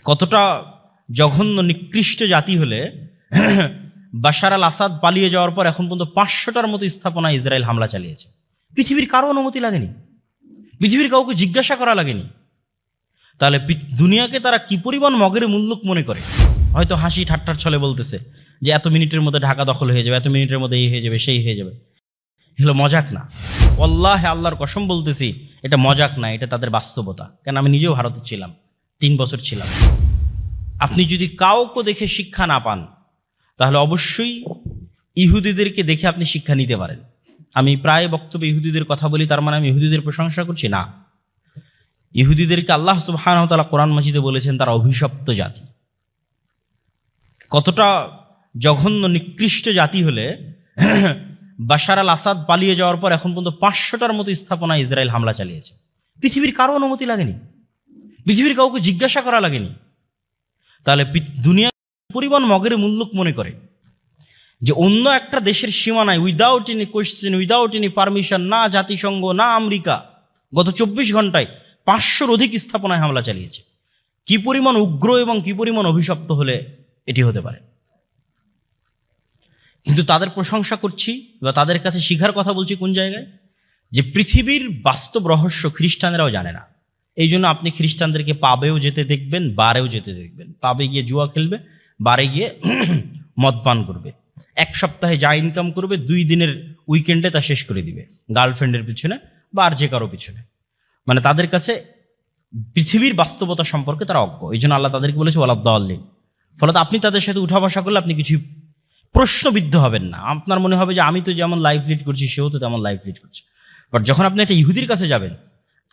কতটা জঘন্য নিকৃষ্ট জাতি হলে বাশার আল আসাদ পালিয়ে যাওয়ার পর এখন পর্যন্ত 500টার মতো স্থাপনা ইসরায়েল হামলা চালিয়েছে। পৃথিবীর কারো অনুমতি লাগেনি, পৃথিবীর কাউকে জিজ্ঞাসা করা লাগেনি। তাহলে দুনিয়াকে তারা কি পরিমাণ মগের মুল্লুক মনে করে। হয়তো হাসি ঠাট্টার ছলে বলতেছে যে এত মিনিটের মধ্যে ঢাকা দখল হয়ে যাবে, এত মিনিটের মধ্যে এই হয়ে যাবে, সেই হয়ে যাবে। এগুলো মজাক না, আল্লাহ আল্লাহর কসম বলতেছি, এটা মজাক না, এটা তাদের বাস্তবতা। কেন আমি নিজেও ভারতে ছিলাম, 3 বছর ছিলাম। আপনি যদি কাউকে দেখে শিক্ষা না পান তাহলে অবশ্যই ইহুদিদেরকে দেখে আপনি শিক্ষা নিতে পারেন। আমি প্রায় বক্তব্যে ইহুদিদের কথা বলি, তার মানে আমি ইহুদিদের প্রশংসা করছি না। ইহুদিদেরকে আল্লাহ সুবহানাহু ওয়া তাআলা কোরআন মাজিদে বলেছেন তারা অভিশপ্ত জাতি। কতটা জঘন্য নিকৃষ্ট জাতি হলে বাশার আল আসাদ পালিয়ে যাওয়ার পর এখন পর্যন্ত 500টার মতো স্থাপনা ইসরায়েল হামলা চালিয়েছে। পৃথিবীর কারো অনুমতি লাগেনি, পৃথিবীর কাউকে জিজ্ঞাসা করা লাগেনি। তাহলে দুনিয়া পরিমাণ মগের মুল্লুক মনে করে যে অন্য একটা দেশের সীমানায় without any question, without any permission, না জাতিসংঘ না আমেরিকা, গত 24 ঘন্টায় 500-র অধিক স্থাপনায় হামলা চালিয়েছে। কি পরিমাণ উগ্র এবং কি পরিমাণ অভিশপ্ত হলে এটি হতে পারে। কিন্তু তাদের প্রশংসা করছি বা তাদের কাছে শিখার কথা বলছি কোন জায়গায়, যে পৃথিবীর বাস্তব রহস্য খ্রিস্টানেরাও জানে না। এই জন্য আপনি খ্রিস্টানদেরকে পাবেও যেতে দেখবেন, বারেও যেতে দেখবেন। পাবে গিয়ে জুয়া খেলবে, বারে গিয়ে মদ পান করবে। 1 সপ্তাহে যা ইনকাম করবে 2 দিনের উইকেন্ডে তা শেষ করে দিবে গার্লফ্রেন্ডের পিছনে বা আর যে কারো পিছনে। মানে তাদের কাছে পৃথিবীর বাস্তবতা সম্পর্কে তারা অজ্ঞ। এই জন্য আল্লাহ তাদেরকে বলেছে ওয়ালাদ-দাল্লিন। ফলত আপনি তাদের সাথে উঠা বসা করলে আপনি কিছু প্রশ্নবিদ্ধ হবেন না। আপনার মনে হবে যে আমি তো যেমন লাইফ লিড করছি সেও তো তেমন লাইফ লিড করছে। বাট যখন আপনি একটা ইহুদির কাছে যাবেন,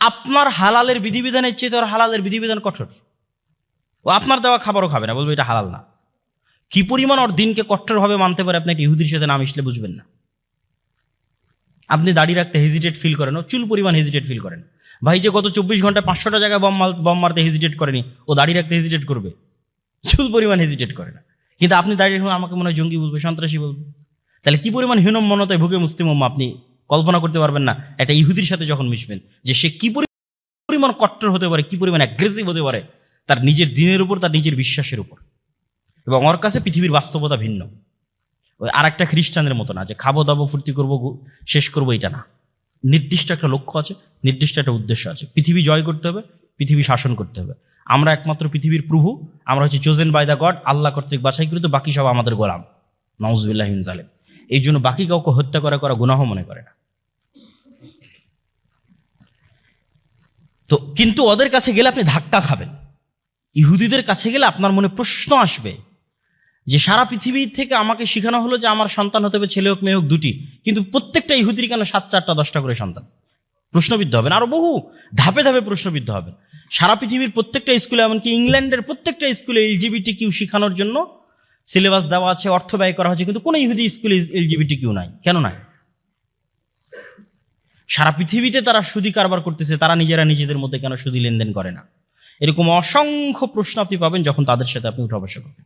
আপনার হালালের বিধিবিধানের চেয়ে তোর হালালের বিধিবিধান কঠোর। ও আপনার দেওয়া খাবারও খাবে না, বলবে এটা হালাল না। কি পরিমাণ ওর দিনকে কঠোরভাবে মানতে পারে আপনি একটা ইহুদির সাথে না মিশলে বুঝবেন না। আপনি দাঁড়িয়ে রাখতে হেজিটেট ফিল করেন, ও চুল পরিমাণ হেজিটেট ফিল করেন। ভাই যে গত 24 ঘন্টায় 500টা জায়গায় বম মারতে হেজিটেট করেনি, ও দাঁড়িয়ে রাখতে হেজিটেট করবে? চুল পরিমাণ হেজিটেট করে না। কিন্তু আপনি দাঁড়িয়ে রাখলে আমাকে মনে হয় জঙ্গি বলবে, সন্ত্রাসী বলবে। তাহলে কি পরিমাণ হীনম্মন্যতায় ভুগে মুসলিম উম্মাহ আপনি কল্পনা করতে পারবেন না একটা ইহুদির সাথে যখন মিশবেন, যে সে কি পরিমাণ কট্টর হতে পারে, কি পরিমাণ অ্যাগ্রেসিভ হতে পারে তার নিজের দিনের উপর, তার নিজের বিশ্বাসের উপর। এবং ওর কাছে পৃথিবীর বাস্তবতা ভিন্ন। ওই আর একটা খ্রিস্টানের মতো না যে খাবো দাবো ফুর্তি করবো শেষ করবো, এটা না। নির্দিষ্ট একটা লক্ষ্য আছে, নির্দিষ্ট একটা উদ্দেশ্য আছে। পৃথিবী জয় করতে হবে, পৃথিবী শাসন করতে হবে। আমরা একমাত্র পৃথিবীর প্রভু, আমরা হচ্ছে চোজেন বাই দ্য গড, আল্লাহ কর্তৃক বাছাইকৃত, বাকি সব আমাদের গোলাম। নাউজুবিল্লাহি মিন যালিক। এই জন্য বাকি কাউকে হত্যা করা গুনাহ মনে করে না। তো কিন্তু ওদের কাছে গেলে আপনি ধাক্কা খাবেন। ইহুদিদের কাছে গেলে আপনার মনে প্রশ্ন আসবে যে সারা পৃথিবী থেকে আমাকে শেখানো হলো যে আমার সন্তান হতে হবে, ছেলে হোক মেয়ে হোক 2টি, কিন্তু প্রত্যেকটা ইহুদির কেন 7টা 8টা 10টা করে সন্তান? প্রশ্নবিদ্ধ হবেন, আরো বহু ধাপে ধাপে প্রশ্নবিদ্ধ হবেন। সারা পৃথিবীর প্রত্যেকটা স্কুলে, এমনকি ইংল্যান্ডের প্রত্যেকটা স্কুলে LGBT শেখানোর জন্য সিলেবাস দেওয়া আছে, অর্থ ব্যয় করা হচ্ছে, কিন্তু কোনো ইহুদি স্কুলে LGBT নাই। কেন নাই? সারা পৃথিবীতে তারা সুদি কারবার করতেছে, তারা নিজেরা নিজেদের মধ্যে কেন সুদি লেনদেন করে না? এরকম অসংখ্য প্রশ্ন আপনি পাবেন যখন তাদের সাথে আপনি উঠা বসা করবেন।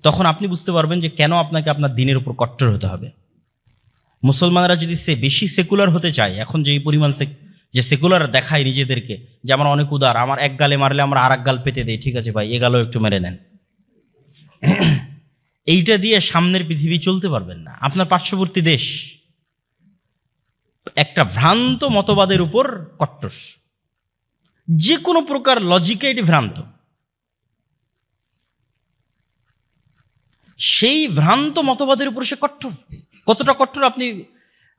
তখন আপনি বুঝতে পারবেন যে কেন আপনাকে আপনার দিনের উপর কট্টর হতে হবে। মুসলমানরা যদি বেশি সেকুলার হতে চায়, এখন যে পরিমাণ যে সেকুলার দেখায় নিজেদেরকে, যে আমরা অনেক উদার, আমার এক গালে মারলে আমরা আর এক গাল পেতে দেই, ঠিক আছে ভাই এ গালও একটু মেরে নেন, এইটা দিয়ে সামনের পৃথিবী চলতে পারবেন না। আপনার পার্শ্ববর্তী দেশ একটা ভ্রান্ত মতবাদের উপর কট্টর, যে কোনো প্রকার লজিকে এটি ভ্রান্ত। সেই ভ্রান্ত মতবাদের উপর সে কট্টর। কতটা কট্টর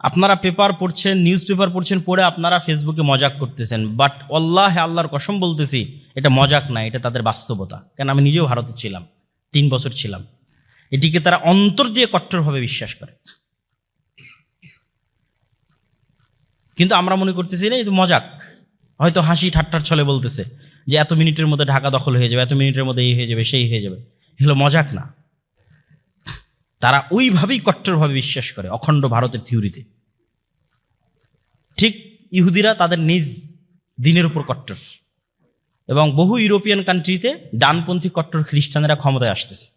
আপনারা পেপার পড়ছেন, নিউজ পেপার পড়ছেন, পড়ে আপনারা ফেসবুকে মজাক করতেছেন। বাট আল্লাহর কসম বলতেছি, এটা মজাক না, এটা তাদের বাস্তবতা। কেন আমি নিজেও ভারতে ছিলাম, 3 বছর ছিলাম। এটিকে তারা অন্তর দিয়ে কট্টরভাবে বিশ্বাস করে। কিন্তু আমরা মনে করতেছি না, এটা মজাক। হয়তো হাসি ঠাট্টার ছলে বলতেছে যে এত মিনিটের মধ্যে ঢাকা দখল হয়ে যাবে, এত মিনিটের মধ্যে এই হয়ে যাবে, সেই হয়ে যাবে। এগুলো মজাক না। তারা ওইভাবেই কট্টরভাবে বিশ্বাস করে অখণ্ড ভারতের থিওরিতে। ঠিক ইহুদিরা তাদের নিজ দিনের উপর কট্টর, এবং বহু ইউরোপিয়ান কান্ট্রিতে ডানপন্থী কট্টর খ্রিস্টানেরা ক্ষমতায় আসতেছে।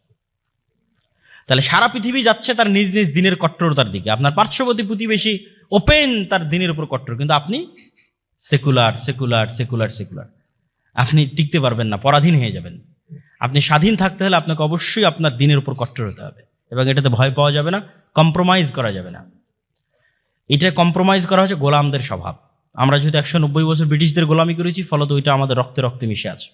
তাহলে সারা পৃথিবী যাচ্ছে তার নিজ নিজ দিনের কট্টরতার দিকে। আপনার পার্শ্ববর্তী প্রতিবেশী ওপেন তার দিনের উপর কট্টর, কিন্তু আপনি সেকুলার সেকুলার সেকুলার সেকুলার। আপনি টিকতে পারবেন না, পরাধীন হয়ে যাবেন। আপনি স্বাধীন থাকতে হলে আপনাকে অবশ্যই আপনার দিনের উপর কঠোর হতে হবে, এবং এটাতে ভয় পাওয়া যাবে না, কম্প্রোমাইজ করা যাবে না। এটা কম্প্রোমাইজ করা হচ্ছে গোলামদের স্বভাব। আমরা যেহেতু 190 বছর ব্রিটিশদের গোলামি করেছি, ফলত ওইটা আমাদের রক্তে রক্তে মিশে আছে।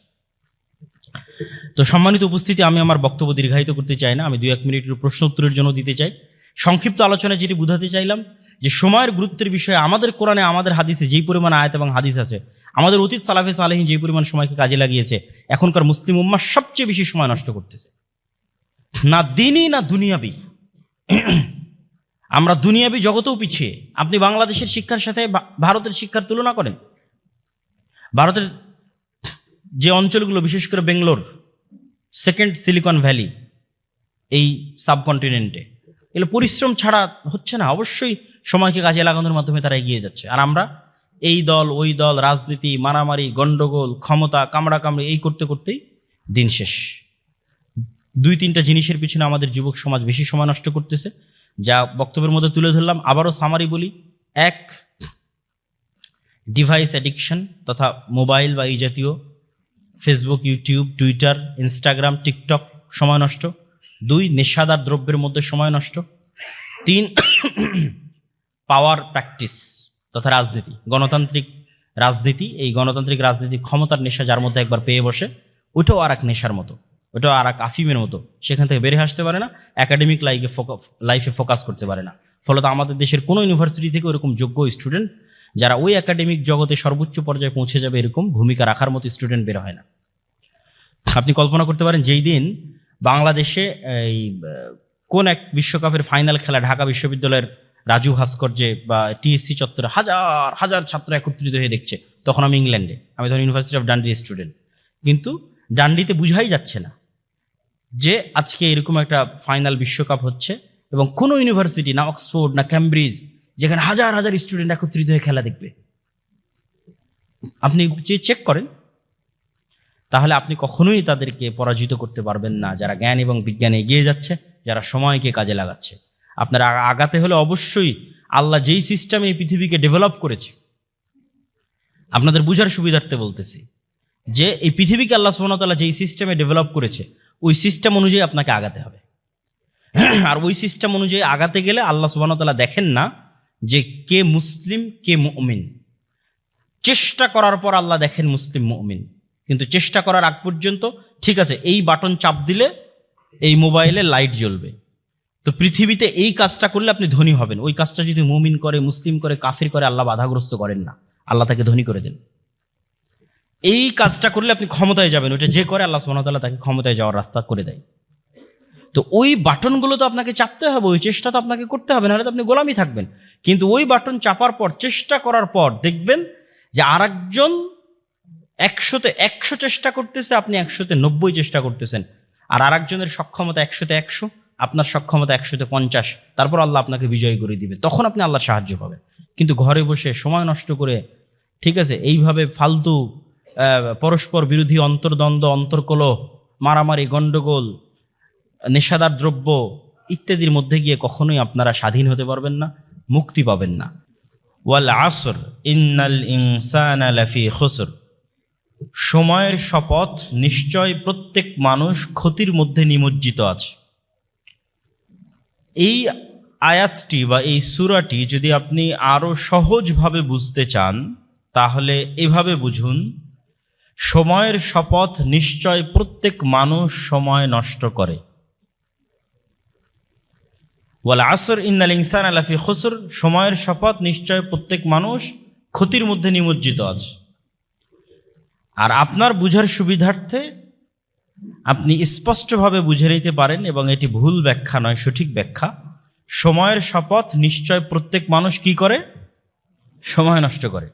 তো সম্মানিত উপস্থিতি, আমি আমার বক্তব্য দীর্ঘায়িত করতে চাই না, আমি 2-1 মিনিটের প্রশ্ন উত্তরের জন্য দিতে চাই। সংক্ষিপ্ত আলোচনায় যেটি বুঝাতে চাইলাম যে সময়ের গুরুত্বের বিষয়ে আমাদের কোরআনে, আমাদের হাদিসে যেই পরিমাণ আয়াত এবং হাদিস আছে, আমাদের অতীত সালাফে সালেহীন যেই পরিমাণ সময়কে কাজে লাগিয়েছে, এখনকার মুসলিম উম্মাহ সবচেয়ে বেশি সময় নষ্ট করতেছে, না দিনই না দুনিয়াবি। আমরা দুনিয়াবি জগতেও পিছিয়ে। আপনি বাংলাদেশের শিক্ষার সাথে ভারতের শিক্ষার তুলনা করেন। ভারতের যে অঞ্চলগুলো, বিশেষ করে বেঙ্গালোর, সেকেন্ড সিলিকন ভ্যালি এই সাবকন্টিনেন্টে, এগুলো পরিশ্রম ছাড়া হচ্ছে না। অবশ্যই সময়কে কাজে লাগানোর মাধ্যমে তারা এগিয়ে যাচ্ছে। আর আমরা এই দল ওই দল, রাজনীতি, মারামারি, গন্ডগোল, ক্ষমতা, কামড়াকামড়ি, এই করতে করতেই দিন শেষ। 2-3টা জিনিসের পিছনে আমাদের যুবক সমাজ বেশি সময় নষ্ট করতেছে, যা বক্তব্যের মধ্যে তুলে ধরলাম। আবারও সামারি বলি, 1, ডিভাইস অ্যাডিকশন তথা মোবাইল বা এই জাতীয় Facebook, YouTube, Twitter, Instagram, TikTok সময় নষ্ট। 2, নেশাদার দ্রব্যের মধ্যে সময় নষ্ট। 3, পাওয়ার প্র্যাকটিস তথা রাজনীতি, গণতান্ত্রিক রাজনীতি। এই গণতান্ত্রিক রাজনীতি ক্ষমতার নেশা যার মধ্যে একবার পেয়ে বসে, ওটাও আর এক নেশার মতো, ওটাও আর এক আফিমের মতো, সেখান থেকে বেরিয়ে আসতে পারে না, একাডেমিক লাইফে ফোকাস করতে পারে না। ফলত আমাদের দেশের কোনো ইউনিভার্সিটি থেকে ওরকম যোগ্য স্টুডেন্ট যারা ওই একাডেমিক জগতে সর্বোচ্চ পর্যায়ে পৌঁছে যাবে এরকম ভূমিকা রাখার মতো স্টুডেন্ট বের হয় না। আপনি কল্পনা করতে পারেন, যেই দিন বাংলাদেশে এই কোন এক বিশ্বকাপের ফাইনাল খেলা ঢাকা বিশ্ববিদ্যালয়ের রাজু ভাস্কর্যে বা টিএসসি চত্বরে হাজার হাজার ছাত্র একত্রিত হয়ে দেখছে, তখন আমি ইংল্যান্ডে, আমি তখন ইউনিভার্সিটি অফ ডান্ডি স্টুডেন্ট। কিন্তু ডান্ডিতে বুঝাই যাচ্ছে না যে আজকে এরকম একটা ফাইনাল বিশ্বকাপ হচ্ছে, এবং কোনো ইউনিভার্সিটি, না অক্সফোর্ড না ক্যামব্রিজ, যেখানে হাজার হাজার স্টুডেন্ট একত্রিত হয়ে খেলা দেখবে। আপনি যে চেক করেন, তাহলে আপনি কখনোই তাদেরকে পরাজিত করতে পারবেন না, যারা জ্ঞান এবং বিজ্ঞানে এগিয়ে যাচ্ছে, যারা সময়কে কাজে লাগাচ্ছে। আপনারা আগাতে হলে অবশ্যই আল্লাহ যেই সিস্টেমে এই পৃথিবীকে ডেভেলপ করেছে, আপনাদের বুঝার সুবিধার্থে বলতেছি যে এই পৃথিবীকে আল্লাহ সুবহানাহু ওয়া তাআলা যেই সিস্টেমে ডেভেলপ করেছে, ওই সিস্টেম অনুযায়ী আপনাকে আগাতে হবে। আর ওই সিস্টেম অনুযায়ী আগাতে গেলে আল্লাহ সুবহানাহু ওয়া তাআলা দেখেন না যে কে মুসলিম কে মুমিন। চেষ্টা করার পর আল্লাহ দেখেন মুসলিম মুমিন, কিন্তু চেষ্টা করার আগ পর্যন্ত, ঠিক আছে এই বাটন চাপ দিলে এই মোবাইলে লাইট জ্বলবে, তো পৃথিবীতে এই কাজটা করলে আপনি ধনী হবেন। ওই কাজটা যদি মুমিন করে, মুসলিম করে, কাফির করে, আল্লাহ বাধাগ্রস্ত করেন না, আল্লাহ তাকে ধনী করে দেন। এই কাজটা করলে আপনি ক্ষমতায় যাবেন, ওইটা যে করে আল্লাহ সুবহানাহু ওয়া তাআলা তাকে ক্ষমতায় যাওয়ার রাস্তা করে দেয়। তো ওই বাটনগুলো তো আপনাকে চাপতে হবে, ওই চেষ্টা তো আপনাকে করতে হবে, নাহলে তো আপনি গোলামি থাকবেন। কিন্তু ওই বাটন চাপার পর, চেষ্টা করার পর দেখবেন যে আরেকজন 100তে 100 চেষ্টা করতেছে, আপনি 100তে 90 চেষ্টা করতেছেন, আর আরেকজনের সক্ষমতা 100তে 100, আপনার সক্ষমতা 100তে 50, তারপর আল্লাহ আপনাকে বিজয়ী করে দিবে, তখন আপনি আল্লাহর সাহায্য পাবেন। কিন্তু ঘরে বসে সময় নষ্ট করে, ঠিক আছে, এইভাবে ফালতু পরস্পর বিরোধী অন্তর্দ্বন্দ্ব, অন্তর্কলহ, মারামারি, গন্ডগোল, নেশাদার দ্রব্য ইত্যাদির মধ্যে গিয়ে কখনোই আপনারা স্বাধীন হতে পারবেন না, মুক্তি পাবেন না। ওয়াল আসর ইন্নাল ইনসানা লাফি খুসর, সময়ের শপথ, নিশ্চয় প্রত্যেক মানুষ ক্ষতির মধ্যে নিমজ্জিত আছে। এই আয়াতটি বা এই সূরাটি যদি আপনি আরো সহজভাবে বুঝতে চান, তাহলে এভাবে বুঝুন, সময়ের শপথ, নিশ্চয় প্রত্যেক মানুষ সময় নষ্ট করে। ওয়াল আসর ইন্নাল ইনসানা লাফি খুসর, সময়ের শপথ, নিশ্চয় প্রত্যেক মানুষ ক্ষতির মধ্যে নিমজ্জিত আছে। আর আপনার বুঝার সুবিধার্থে আপনি স্পষ্টভাবে বুঝে নিতে পারেন, এবং এটি ভুল ব্যাখ্যা নয়, সঠিক ব্যাখ্যা। সময়ের শপথ, নিশ্চয় প্রত্যেক মানুষ কি করে? সময় নষ্ট করে।